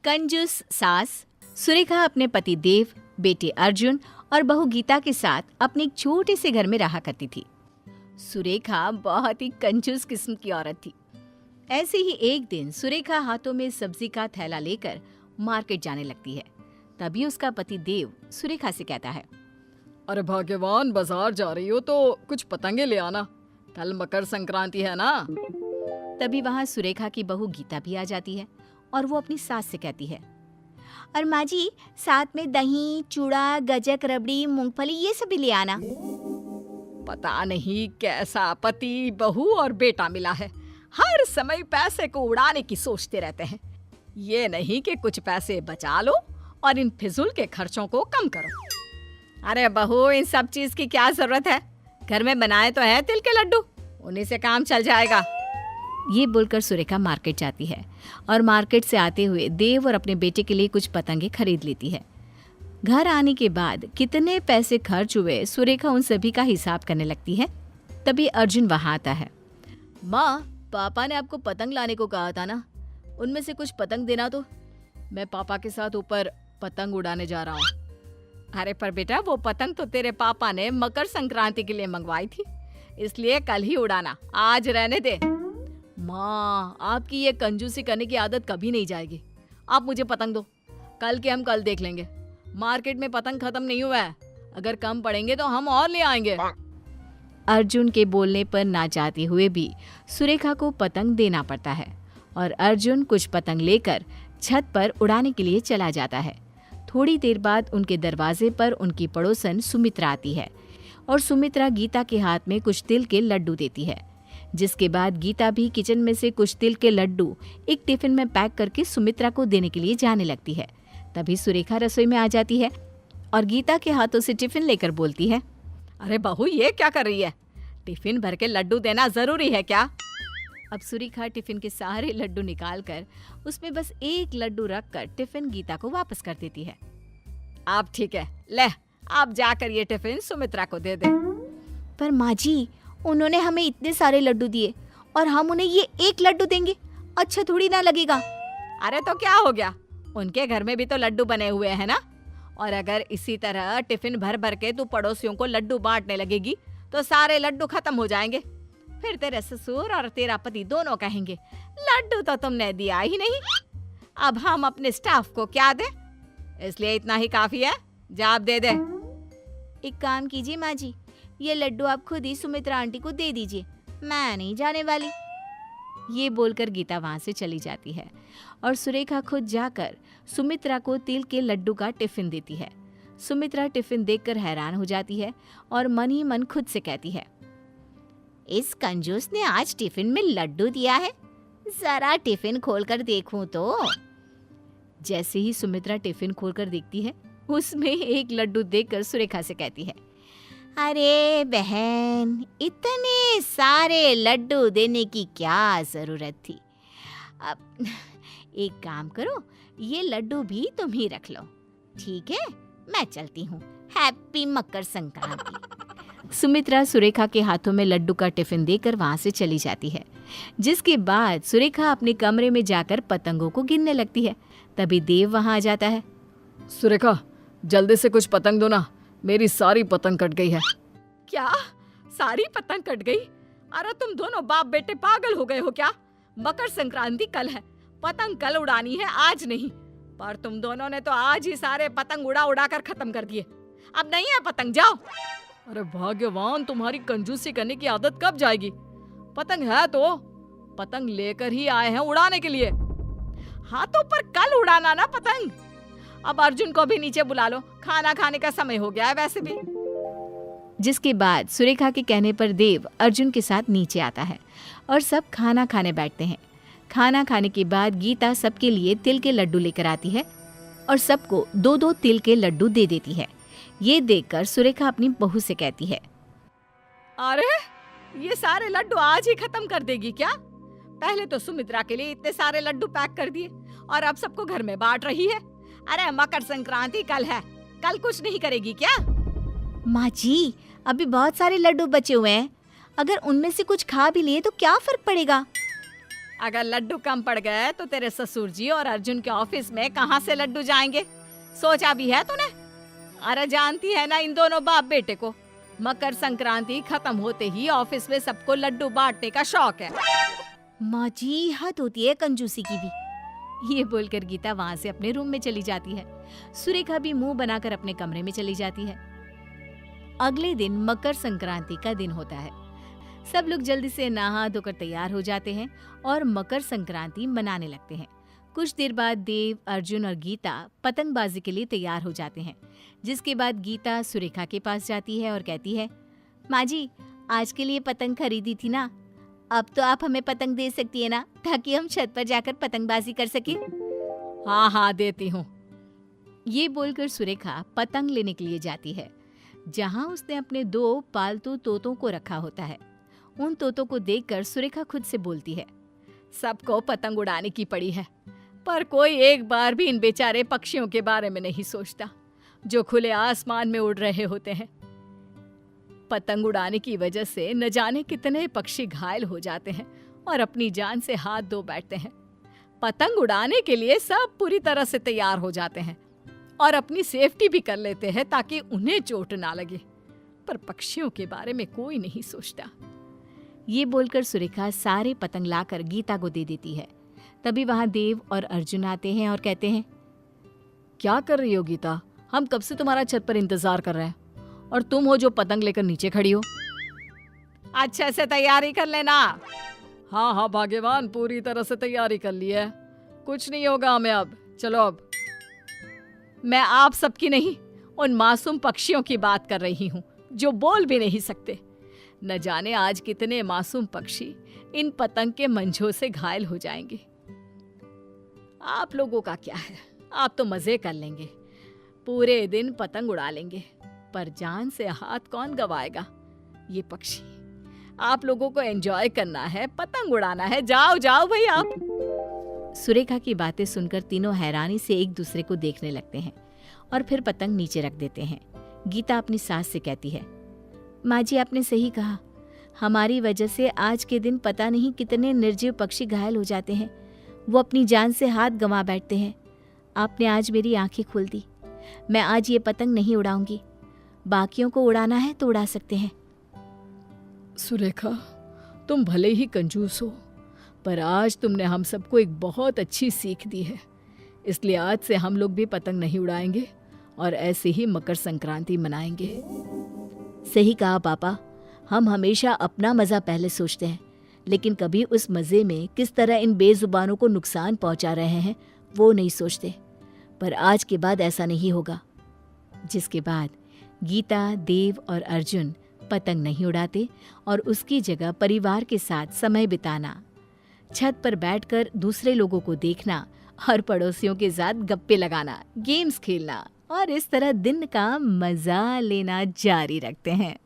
कंजूस सास। सुरेखा अपने पति देव, बेटे अर्जुन और बहू गीता के साथ अपने एक छोटे से घर में रहा करती थी। सुरेखा बहुत ही कंजूस किस्म की औरत थी। ऐसे ही एक दिन सुरेखा हाथों में सब्जी का थैला लेकर मार्केट जाने लगती है। तभी उसका पति देव सुरेखा से कहता है, अरे भाग्यवान, बाजार जा रही हो तो कुछ पतंगे ले आना, कल मकर संक्रांति है ना। तभी वहाँ सुरेखा की बहू गीता भी आ जाती है और वो अपनी सास से कहती है, और माँ जी साथ में दही, चूड़ा, गजक, रबड़ी, मूंगफली ये सब भी ले आना। पता नहीं कैसा पति, बहू और बेटा मिला है, हर समय पैसे को उड़ाने की सोचते रहते हैं। ये नहीं कि कुछ पैसे बचा लो और इन फिजूल के खर्चों को कम करो। अरे बहू, इन सब चीज की क्या जरूरत है, घर में बनाए तो है तिल के लड्डू, उन्हीं से काम चल जाएगा। ये बोलकर सुरेखा मार्केट जाती है और मार्केट से आते हुए देव और अपने बेटे के लिए कुछ पतंगे खरीद लेती है। घर आने के बाद कितने पैसे खर्च हुए सुरेखा उन सभी का हिसाब करने लगती है। तभी अर्जुन वहां आता है। माँ, पापा ने आपको पतंग लाने को कहा था ना, उनमें से कुछ पतंग देना तो। मैं पापा के साथ ऊपर पतंग उड़ाने जा रहा हूँ। अरे पर बेटा, वो पतंग तो तेरे पापा ने मकर संक्रांति के लिए मंगवाई थी, इसलिए कल ही उड़ाना, आज रहने दे। माँ, आपकी ये कंजूसी करने की आदत कभी नहीं जाएगी। आप मुझे पतंग दो, कल के हम कल देख लेंगे। मार्केट में पतंग खत्म नहीं हुआ है, अगर कम पड़ेंगे तो हम और ले आएंगे। अर्जुन के बोलने पर ना चाहते हुए भी सुरेखा को पतंग देना पड़ता है और अर्जुन कुछ पतंग लेकर छत पर उड़ाने के लिए चला जाता है। थोड़ी देर बाद उनके दरवाजे पर उनकी पड़ोसन सुमित्रा आती है और सुमित्रा गीता के हाथ में कुछ तिल के लड्डू देती है। जिसके बाद गीता भी किचन में से कुछ तिल के लड्डू एक टिफिन में पैक करके सुमित्रा को देने के लिए जाने लगती है। तभी सुरेखा रसोई में आ जाती है और गीता के हाथों से टिफिन लेकर बोलती है, अरे बहू, ये क्या कर रही है? टिफिन भर के लड्डू देना जरूरी है क्या? अब सुरेखा टिफिन के सारे लड्डू निकालकर उसमें बस एक लड्डू रखकर टिफिन गीता को वापस कर देती है। आप ठीक है, ले आप जाकर ये टिफिन सुमित्रा को दे दे। पर माँ जी, उन्होंने हमें इतने सारे लड्डू दिए और हम उन्हें ये एक लड्डू देंगे, अच्छा थोड़ी ना लगेगा। अरे तो क्या हो गया, उनके घर में भी तो लड्डू बने हुए हैं ना। और अगर इसी तरह टिफिन भर भर के तू पड़ोसियों को लड्डू बांटने लगेगी तो सारे लड्डू खत्म हो जाएंगे। फिर तेरे ससुर और तेरा पति दोनों कहेंगे, लड्डू तो तुमने दिया ही नहीं, अब हम अपने स्टाफ को क्या दें? इसलिए इतना ही काफी है, जा आप दे दे। एक काम कीजिए माँ जी, ये लड्डू आप खुद ही सुमित्रा आंटी को दे दीजिए, मैं नहीं जाने वाली। ये बोलकर गीता वहां से चली जाती है और सुरेखा खुद जाकर सुमित्रा को तिल के लड्डू का टिफिन देती है। सुमित्रा टिफिन देखकर हैरान हो जाती है और मन ही मन खुद से कहती है, इस कंजूस ने आज टिफिन में लड्डू दिया है, जरा टिफिन खोलकर देखूं तो। जैसे ही सुमित्रा टिफिन खोलकर देखती है, उसमें एक लड्डू देखकर सुरेखा से कहती है, अरे बहन, इतने सारे लड्डू देने की क्या जरूरत थी। अब एक काम करो, ये लड्डू भी तुम ही रख लो, ठीक है? मैं चलती हूँ, हैप्पी मकर संक्रांति। सुमित्रा सुरेखा के हाथों में लड्डू का टिफिन देकर वहां से चली जाती है। जिसके बाद सुरेखा अपने कमरे में जाकर पतंगों को गिनने लगती है। तभी देव वहां आ जाता है। सुरेखा, जल्दी से कुछ पतंग दो ना, मेरी सारी पतंग कट गई है। क्या? सारी पतंग कट गई? अरे तुम दोनों बाप बेटे पागल हो गए हो क्या? मकर संक्रांति कल है, पतंग कल उड़ानी है, आज नहीं। पर तुम दोनों ने तो आज ही सारे पतंग उड़ा उड़ा कर खत्म कर दिए, अब नहीं है पतंग, जाओ। अरे भाग्यवान, तुम्हारी कंजूसी करने की आदत कब जाएगी? पतंग है तो पतंग लेकर ही आए हैं उड़ाने के लिए। हाँ तो पर कल उड़ाना ना पतंग। अब अर्जुन को भी नीचे बुला लो, खाना खाने का समय हो गया है वैसे भी। जिसके बाद सुरेखा के कहने पर देव अर्जुन के साथ नीचे आता है और सब खाना खाने बैठते हैं। खाना खाने के बाद गीता सबके लिए तिल के लड्डू लेकर आती है और सबको 2-2 तिल के लड्डू दे देती है। ये देखकर सुरेखा अपनी बहू से कहती है, अरे ये सारे लड्डू आज ही खत्म कर देगी क्या? पहले तो सुमित्रा के लिए इतने सारे लड्डू पैक कर दिए और अब सबको घर में बांट रही है। अरे मकर संक्रांति कल है, कल कुछ नहीं करेगी क्या? माँ जी, अभी बहुत सारे लड्डू बचे हुए हैं, अगर उनमें से कुछ खा भी लिए तो क्या फर्क पड़ेगा? अगर लड्डू कम पड़ गए तो तेरे ससुर जी और अर्जुन के ऑफिस में कहाँ से लड्डू जाएंगे? सोचा भी है तूने? अरे जानती है ना इन दोनों बाप बेटे को, मकर संक्रांति खत्म होते ही ऑफिस में सबको लड्डू बांटने का शौक है। माँ जी, हद होती है कंजूसी की भी। ये बोलकर गीता वहां से अपने रूम में चली जाती है। सुरेखा भी मुंह बनाकर अपने कमरे में चली जाती है। अगले दिन मकर संक्रांति का दिन होता है। सब लोग जल्दी से नहा धोकर तैयार हो जाते हैं और मकर संक्रांति मनाने लगते हैं। कुछ देर बाद देव, अर्जुन और गीता पतंगबाजी के लिए तैयार हो जाते हैं, जिसके बाद गीता सुरेखा के पास जाती है और कहती है, माँ जी, आज के लिए पतंग खरीदी थी ना, अब तो आप हमें पतंग दे सकती है ना, ताकि हम छत पर जाकर पतंगबाजी कर सके। हाँ हाँ देती हूँ। ये बोलकर सुरेखा पतंग लेने के लिए जाती है, जहाँ उसने अपने 2 पालतू तोतों को रखा होता है। उन तोतों को देखकर सुरेखा खुद से बोलती है, सबको पतंग उड़ाने की पड़ी है, पर कोई एक बार भी इन बेचारे पक्षियों के बारे में नहीं सोचता जो खुले आसमान में उड़ रहे होते हैं। पतंग उड़ाने की वजह से न जाने कितने पक्षी घायल हो जाते हैं और अपनी जान से हाथ धो बैठते हैं। पतंग उड़ाने के लिए सब पूरी तरह से तैयार हो जाते हैं और अपनी सेफ्टी भी कर लेते हैं ताकि उन्हें चोट ना लगे, पर पक्षियों के बारे में कोई नहीं सोचता। ये बोलकर सुरेखा सारे पतंग लाकर गीता को दे देती है। तभी वहां देव और अर्जुन आते हैं और कहते हैं, क्या कर रही हो गीता? हम कब से तुम्हारा छत पर इंतजार कर रहे हैं और तुम हो जो पतंग लेकर नीचे खड़ी हो। अच्छे से तैयारी कर लेना। हाँ हाँ भाग्यवान, पूरी तरह से तैयारी कर ली है, कुछ नहीं होगा हमें अब। चलो अब। मैं आप सबकी नहीं, उन मासूम पक्षियों की बात कर रही हूँ जो बोल भी नहीं सकते। न जाने आज कितने मासूम पक्षी इन पतंग के मंझों से घायल हो जाएंगे। आप लोगों का क्या है, आप तो मजे कर लेंगे, पूरे दिन पतंग उड़ा लेंगे, पर जान से हाथ कौन गवाएगा? ये पक्षी, आप लोगों को एंजॉय करना है, पतंग उड़ाना है, जाओ जाओ भाई आप। सुरेखा की बातें सुनकर तीनों हैरानी से एक दूसरे को देखने लगते हैं और फिर पतंग नीचे रख देते हैं। गीता अपनी सास से कहती है, माँ जी, आपने सही कहा, हमारी वजह से आज के दिन पता नहीं कितने निर्जीव पक्षी घायल हो जाते हैं, वो अपनी जान से हाथ गंवा बैठते हैं। आपने आज मेरी आंखें खोल दी। मैं आज ये पतंग नहीं उड़ाऊंगी, बाकियों को उड़ाना है तो उड़ा सकते हैं। सुरेखा, तुम भले ही कंजूस हो, पर आज तुमने हम सबको एक बहुत अच्छी सीख दी है, इसलिए आज से हम लोग भी पतंग नहीं उड़ाएंगे और ऐसे ही मकर संक्रांति मनाएंगे। सही कहा पापा, हम हमेशा अपना मज़ा पहले सोचते हैं, लेकिन कभी उस मज़े में किस तरह इन बेजुबानों को नुकसान पहुंचा रहे हैं वो नहीं सोचते। पर आज के बाद ऐसा नहीं होगा। जिसके बाद गीता, देव और अर्जुन पतंग नहीं उड़ाते और उसकी जगह परिवार के साथ समय बिताना, छत पर बैठकर दूसरे लोगों को देखना और पड़ोसियों के साथ गप्पे लगाना, गेम्स खेलना और इस तरह दिन का मज़ा लेना जारी रखते हैं।